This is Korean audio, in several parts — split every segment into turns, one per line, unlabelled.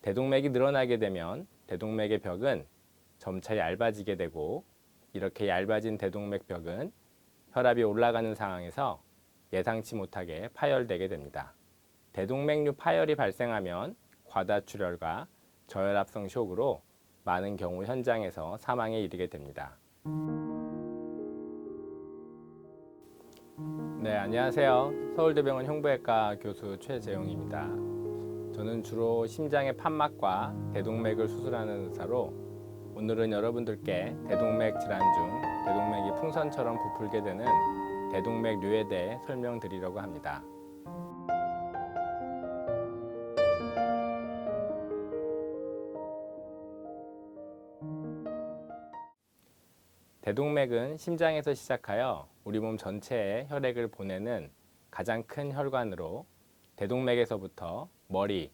대동맥이 늘어나게 되면 대동맥의 벽은 점차 얇아지게 되고, 이렇게 얇아진 대동맥 벽은 혈압이 올라가는 상황에서 예상치 못하게 파열되게 됩니다. 대동맥류 파열이 발생하면 과다출혈과 저혈압성 쇼크로 많은 경우 현장에서 사망에 이르게 됩니다. 네, 안녕하세요. 서울대병원 흉부외과 교수 최재용입니다. 저는 주로 심장의 판막과 대동맥을 수술하는 의사로, 오늘은 여러분들께 대동맥 질환 중 대동맥이 풍선처럼 부풀게 되는 대동맥류에 대해 설명드리려고 합니다. 대동맥은 심장에서 시작하여 우리 몸 전체에 혈액을 보내는 가장 큰 혈관으로, 대동맥에서부터 머리,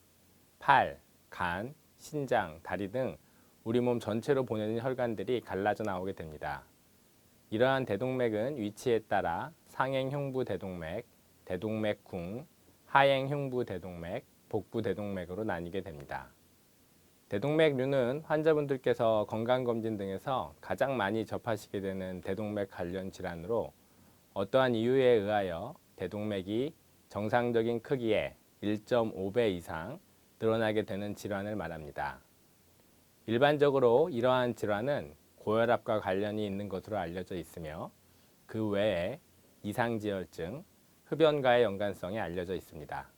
팔, 간, 신장, 다리 등 우리 몸 전체로 보내는 혈관들이 갈라져 나오게 됩니다. 이러한 대동맥은 위치에 따라 상행 흉부 대동맥, 대동맥궁, 하행 흉부 대동맥, 복부 대동맥으로 나뉘게 됩니다. 대동맥류는 환자분들께서 건강검진 등에서 가장 많이 접하시게 되는 대동맥 관련 질환으로, 어떠한 이유에 의하여 대동맥이 정상적인 크기의 1.5배 이상 늘어나게 되는 질환을 말합니다. 일반적으로 이러한 질환은 고혈압과 관련이 있는 것으로 알려져 있으며, 그 외에 이상지혈증, 흡연과의 연관성이 알려져 있습니다.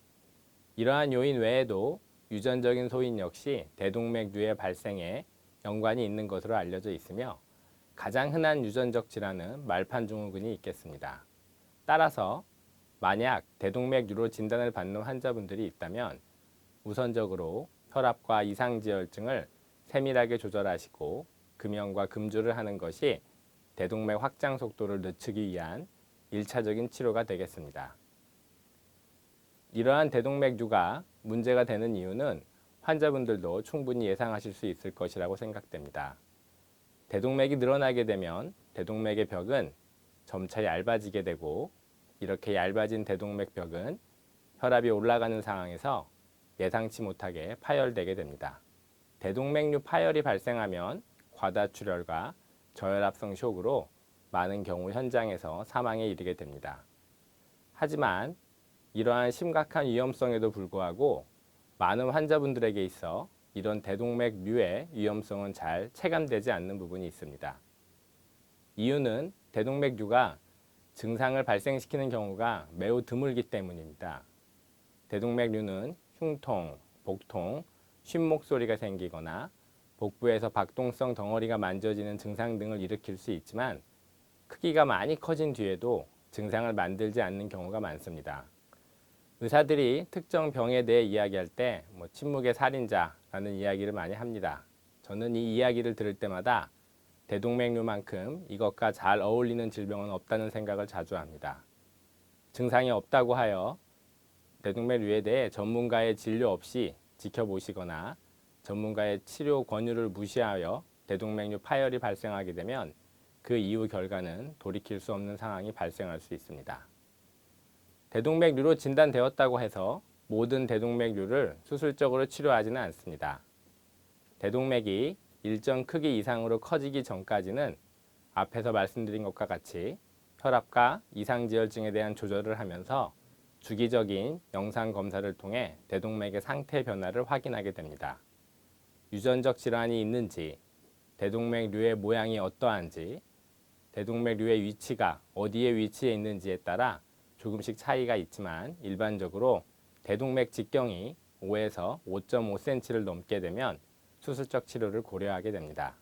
이러한 요인 외에도 유전적인 소인 역시 대동맥류의 발생에 연관이 있는 것으로 알려져 있으며, 가장 흔한 유전적 질환은 말판증후군이 있겠습니다. 따라서 만약 대동맥류로 진단을 받는 환자분들이 있다면 우선적으로 혈압과 이상지혈증을 세밀하게 조절하시고 금연과 금주를 하는 것이 대동맥 확장 속도를 늦추기 위한 1차적인 치료가 되겠습니다. 이러한 대동맥류가 문제가 되는 이유는 환자분들도 충분히 예상하실 수 있을 것이라고 생각됩니다. 대동맥이 늘어나게 되면 대동맥의 벽은 점차 얇아지게 되고, 이렇게 얇아진 대동맥 벽은 혈압이 올라가는 상황에서 예상치 못하게 파열되게 됩니다. 대동맥류 파열이 발생하면 과다출혈과 저혈압성 쇼크로 많은 경우 현장에서 사망에 이르게 됩니다. 하지만 이러한 심각한 위험성에도 불구하고 많은 환자분들에게 있어 이런 대동맥류의 위험성은 잘 체감되지 않는 부분이 있습니다. 이유는 대동맥류가 증상을 발생시키는 경우가 매우 드물기 때문입니다. 대동맥류는 흉통, 복통, 쉰목소리가 생기거나 복부에서 박동성 덩어리가 만져지는 증상 등을 일으킬 수 있지만, 크기가 많이 커진 뒤에도 증상을 만들지 않는 경우가 많습니다. 의사들이 특정 병에 대해 이야기할 때 침묵의 살인자라는 이야기를 많이 합니다. 저는 이 이야기를 들을 때마다 대동맥류만큼 이것과 잘 어울리는 질병은 없다는 생각을 자주 합니다. 증상이 없다고 하여 대동맥류에 대해 전문가의 진료 없이 지켜보시거나 전문가의 치료 권유를 무시하여 대동맥류 파열이 발생하게 되면 그 이후 결과는 돌이킬 수 없는 상황이 발생할 수 있습니다. 대동맥류로 진단되었다고 해서 모든 대동맥류를 수술적으로 치료하지는 않습니다. 대동맥이 일정 크기 이상으로 커지기 전까지는 앞에서 말씀드린 것과 같이 혈압과 이상지혈증에 대한 조절을 하면서 주기적인 영상 검사를 통해 대동맥의 상태 변화를 확인하게 됩니다. 유전적 질환이 있는지, 대동맥류의 모양이 어떠한지, 대동맥류의 위치가 어디에 위치해 있는지에 따라 조금씩 차이가 있지만, 일반적으로 대동맥 직경이 5에서 5.5cm를 넘게 되면 수술적 치료를 고려하게 됩니다.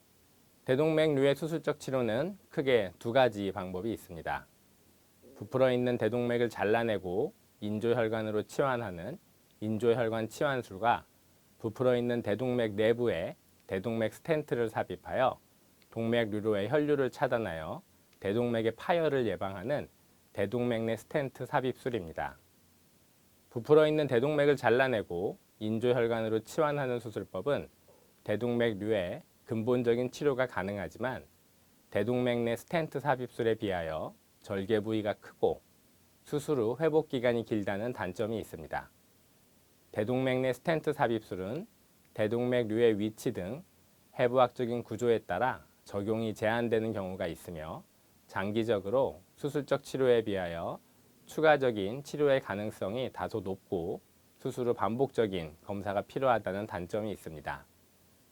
대동맥류의 수술적 치료는 크게 두 가지 방법이 있습니다. 부풀어 있는 대동맥을 잘라내고 인조혈관으로 치환하는 인조혈관 치환술과, 부풀어 있는 대동맥 내부에 대동맥 스텐트를 삽입하여 동맥류로의 혈류를 차단하여 대동맥의 파열을 예방하는 대동맥 내 스텐트 삽입술입니다. 부풀어 있는 대동맥을 잘라내고 인조혈관으로 치환하는 수술법은 대동맥류의 근본적인 치료가 가능하지만, 대동맥 내 스텐트 삽입술에 비하여 절개 부위가 크고 수술 후 회복 기간이 길다는 단점이 있습니다. 대동맥 내 스텐트 삽입술은 대동맥류의 위치 등 해부학적인 구조에 따라 적용이 제한되는 경우가 있으며 장기적으로 수술적 치료에 비하여 추가적인 치료의 가능성이 다소 높고 수술 후 반복적인 검사가 필요하다는 단점이 있습니다.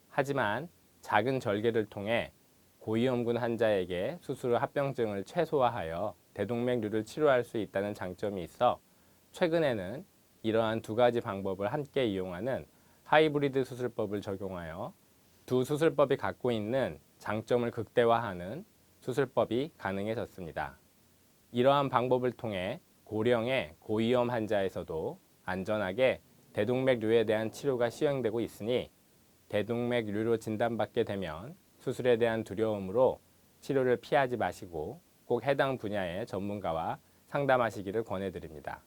하지만 작은 절개를 통해 고위험군 환자에게 수술 후 합병증을 최소화하여 대동맥류를 치료할 수 있다는 장점이 있어 최근에는 이러한 두 가지 방법을 함께 이용하는 하이브리드 수술법을 적용하여 두 수술법이 갖고 있는 장점을 극대화하는 수술법이 가능해졌습니다. 이러한 방법을 통해 고령의 고위험 환자에서도 안전하게 대동맥류에 대한 치료가 시행되고 있으니 대동맥류로 진단받게 되면 수술에 대한 두려움으로 치료를 피하지 마시고 꼭 해당 분야의 전문가와 상담하시기를 권해드립니다.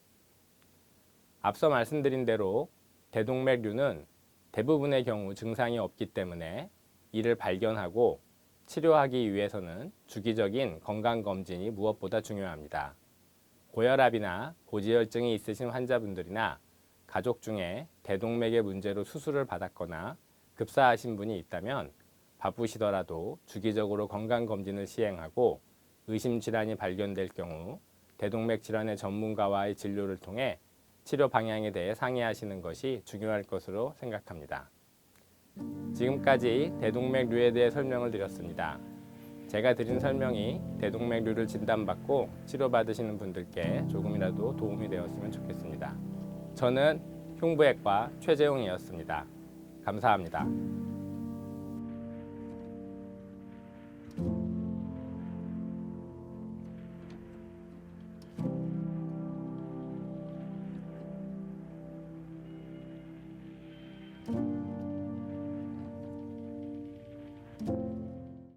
앞서 말씀드린 대로 대동맥류는 대부분의 경우 증상이 없기 때문에 이를 발견하고 치료하기 위해서는 주기적인 건강검진이 무엇보다 중요합니다. 고혈압이나 고지혈증이 있으신 환자분들이나 가족 중에 대동맥의 문제로 수술을 받았거나 급사하신 분이 있다면 바쁘시더라도 주기적으로 건강검진을 시행하고 의심질환이 발견될 경우 대동맥 질환의 전문가와의 진료를 통해 치료 방향에 대해 상의하시는 것이 중요할 것으로 생각합니다. 지금까지 대동맥류에 대해 설명을 드렸습니다. 제가 드린 설명이 대동맥류를 진단받고 치료받으시는 분들께 조금이라도 도움이 되었으면 좋겠습니다. 저는 흉부외과 최재웅이었습니다. 감사합니다.